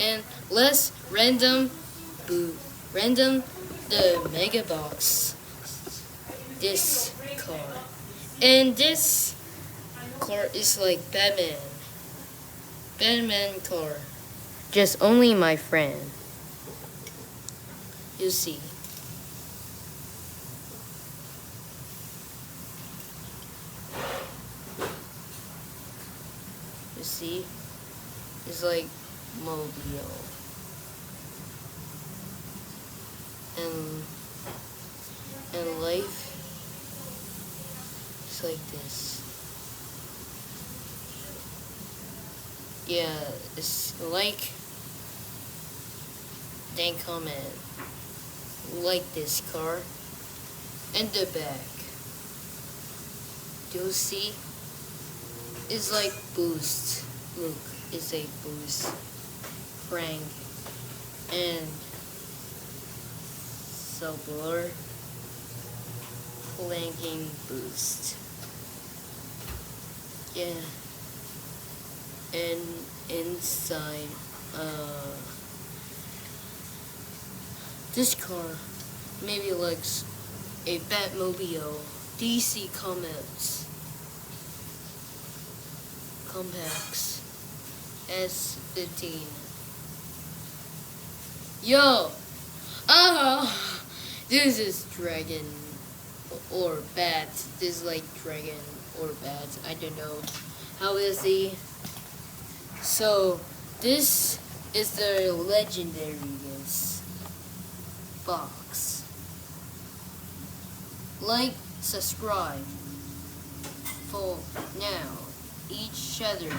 and let's random the mega box this car. And this car is like Batman car. Just only my friend. You see. You see? It's like mobile. And life is like this. Yeah, it's like, then comment like this car and the back. Do you see? It's like boost. Look, it's a boost. Crank and subler clanking boost. Yeah. And inside this car maybe likes a Batmobile DC Compacts S15. Yo! This is dragon or bat. This is like dragon or bat. I don't know. How is he? So this is the legendary box. Like, subscribe for now. Each other.